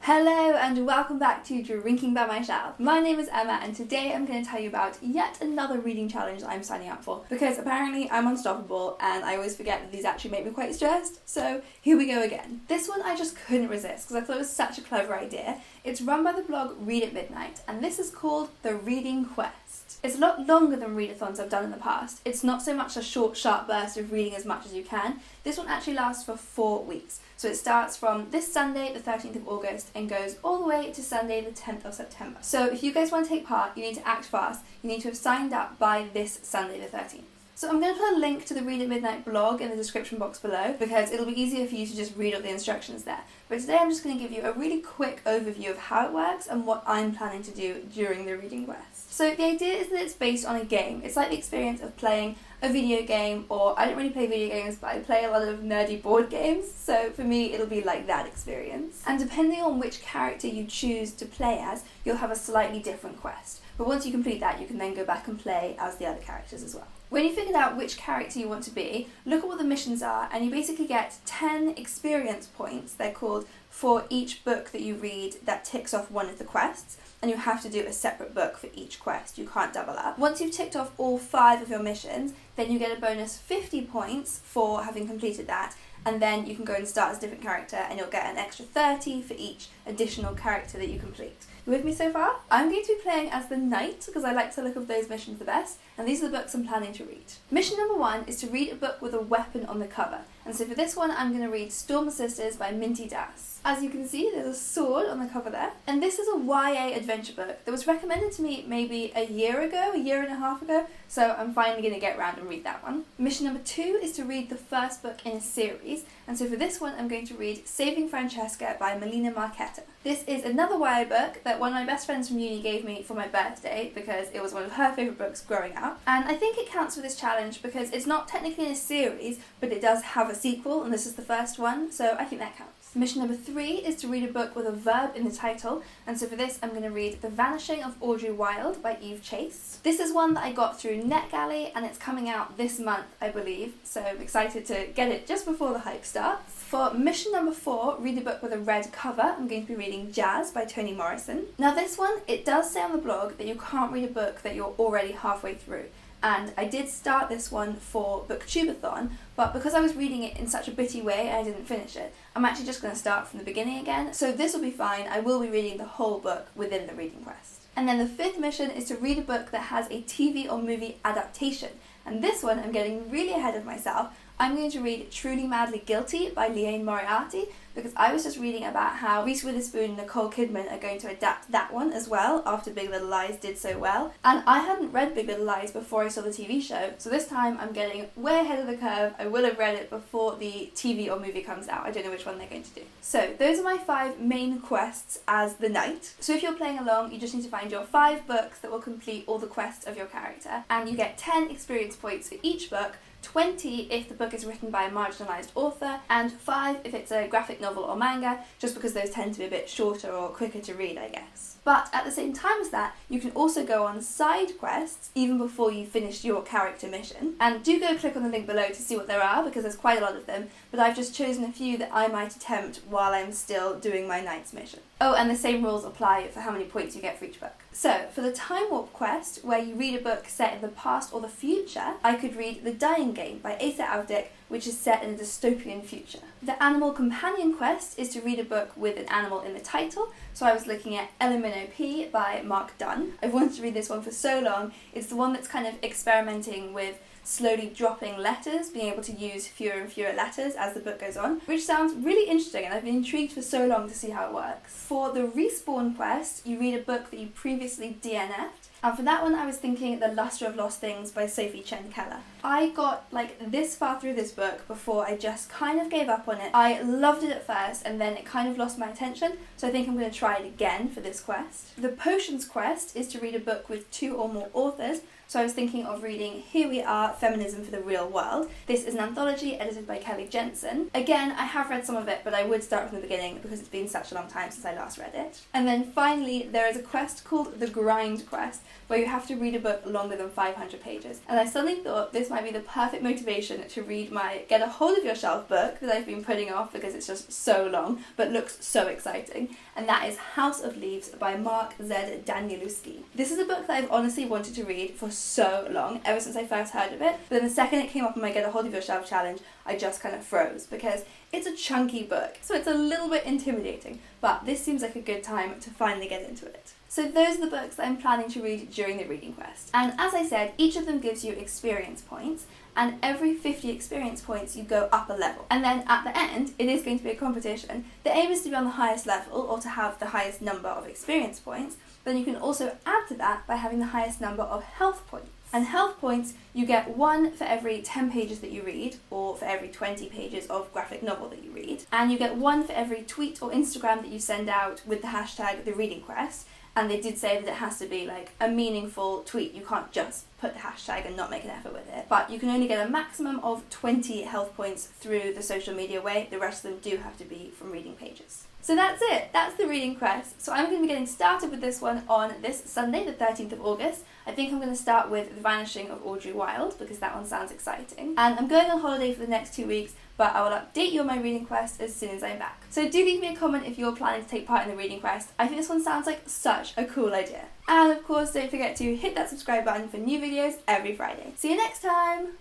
Hello and welcome back to Drinking by My Shelf. My name is Emma and today I'm going to tell you about yet another reading challenge that I'm signing up for because apparently I'm unstoppable and I always forget that these actually make me quite stressed, so here we go again. This one I just couldn't resist because I thought it was such a clever idea. It's run by the blog Read at Midnight and this is called The Reading Quest. It's a lot longer than readathons I've done in the past. It's not so much a short, sharp burst of reading as much as you can. This one actually lasts for 4 weeks. So it starts from this Sunday, the 13th of August, and goes all the way to Sunday, the 10th of September. So if you guys want to take part, you need to act fast. You need to have signed up by this Sunday, the 13th. So I'm going to put a link to the Read at Midnight blog in the description box below because it'll be easier for you to just read all the instructions there. But today I'm just going to give you a really quick overview of how it works and what I'm planning to do during the reading quest. So the idea is that it's based on a game. It's like the experience of playing a video game, or I don't really play video games, but I play a lot of nerdy board games, so for me it'll be like that experience. And depending on which character you choose to play as, you'll have a slightly different quest. But once you complete that, you can then go back and play as the other characters as well. When you figured out which character you want to be, look at what the missions are, and you basically get 10 experience points, they're called, for each book that you read that ticks off one of the quests, and you have to do a separate book for each quest, you can't double up. Once you've ticked off all 5 of your missions, then you get a bonus 50 points for having completed that, and then you can go and start as a different character and you'll get an extra 30 for each additional character that you complete. You with me so far? I'm going to be playing as the knight because I like to look of those missions the best, and these are the books I'm planning to read. Mission number 1 is to read a book with a weapon on the cover, and so for this one I'm going to read Storm Sisters by Minty Das. As you can see, there's a sword on the cover there, and this is a YA adventure book that was recommended to me maybe a year and a half ago, so I'm finally going to get around and read that one. Mission number 2 is to read the first book in a series, and so for this one I'm going to read Saving Francesca by Melina Marchetta. This is another YA book that one of my best friends from uni gave me for my birthday because it was one of her favourite books growing up, and I think it counts for this challenge because it's not technically in a series, but it does have a sequel, and this is the first one, so I think that counts. Mission number 3 is to read a book with a verb in the title, and so for this I'm going to read The Vanishing of Audrey Wilde by Eve Chase. This is one that I got through NetGalley and it's coming out this month, I believe, so I'm excited to get it just before the hype starts. For mission number 4, read a book with a red cover, I'm going to be reading Jazz by Toni Morrison. Now this one, it does say on the blog that you can't read a book that you're already halfway through. And I did start this one for Booktubeathon, but because I was reading it in such a bitty way and I didn't finish it, I'm actually just going to start from the beginning again, so this will be fine. I will be reading the whole book within the reading quest. And then the 5th mission is to read a book that has a TV or movie adaptation, and this one I'm getting really ahead of myself. I'm going to read Truly Madly Guilty by Liane Moriarty because I was just reading about how Reese Witherspoon and Nicole Kidman are going to adapt that one as well after Big Little Lies did so well. And I hadn't read Big Little Lies before I saw the TV show, so this time I'm getting way ahead of the curve. I will have read it before the TV or movie comes out. I don't know which one they're going to do. So those are my 5 main quests as the knight. So if you're playing along, you just need to find your 5 books that will complete all the quests of your character, and you get 10 experience points for each book, 20 if the book is written by a marginalised author, and 5 if it's a graphic novel or manga, just because those tend to be a bit shorter or quicker to read, I guess. But at the same time as that, you can also go on side quests even before you finish your character mission. And do go click on the link below to see what there are, because there's quite a lot of them, but I've just chosen a few that I might attempt while I'm still doing my knight's mission. Oh, and the same rules apply for how many points you get for each book. So, for the Time Warp quest, where you read a book set in the past or the future, I could read The Dying Game by Asa Audic, which is set in a dystopian future. The Animal Companion quest is to read a book with an animal in the title, so I was looking at LMNOP by Mark Dunn. I've wanted to read this one for so long. It's the one that's kind of experimenting with slowly dropping letters, being able to use fewer and fewer letters as the book goes on, which sounds really interesting, and I've been intrigued for so long to see how it works. For the Respawn quest, you read a book that you previously DNF'd, and for that one I was thinking The Luster of Lost Things by Sophie Chen Keller. I got like this far through this book before I just kind of gave up on it. I loved it at first and then it kind of lost my attention, so I think I'm going to try it again for this quest. The Potions quest is to read a book with 2 or more authors, So I was thinking of reading Here We Are, Feminism for the Real World. This is an anthology edited by Kelly Jensen. Again, I have read some of it, but I would start from the beginning because it's been such a long time since I last read it. And then finally, there is a quest called The Grind Quest, where you have to read a book longer than 500 pages. And I suddenly thought this might be the perfect motivation to read my Get a Hold of Yourself book that I've been putting off because it's just so long, but looks so exciting. And that is House of Leaves by Mark Z. Danielewski. This is a book that I've honestly wanted to read for so long, ever since I first heard of it. But then the second it came up on my Get a Hold of Yourself challenge, I just kind of froze because it's a chunky book, so it's a little bit intimidating, but this seems like a good time to finally get into it. So those are the books that I'm planning to read during the reading quest. And as I said, each of them gives you experience points, and every 50 experience points you go up a level. And then at the end, it is going to be a competition. The aim is to be on the highest level, or to have the highest number of experience points. Then you can also add to that by having the highest number of health points. And health points, you get 1 for every 10 pages that you read, or for every 20 pages of graphic novel that you read. And you get 1 for every tweet or Instagram that you send out with the hashtag #TheReadingQuest. And they did say that it has to be like a meaningful tweet. You can't just put the hashtag and not make an effort with it. But you can only get a maximum of 20 health points through the social media way. The rest of them do have to be from reading pages. So that's it. That's the reading quest. So I'm going to be getting started with this one on this Sunday, the 13th of August. I think I'm going to start with The Vanishing of Audrey Wilde because that one sounds exciting. And I'm going on holiday for the next 2 weeks, but I will update you on my reading quest as soon as I'm back. So do leave me a comment if you're planning to take part in the reading quest. I think this one sounds like such a cool idea. And of course, don't forget to hit that subscribe button for new videos every Friday. See you next time!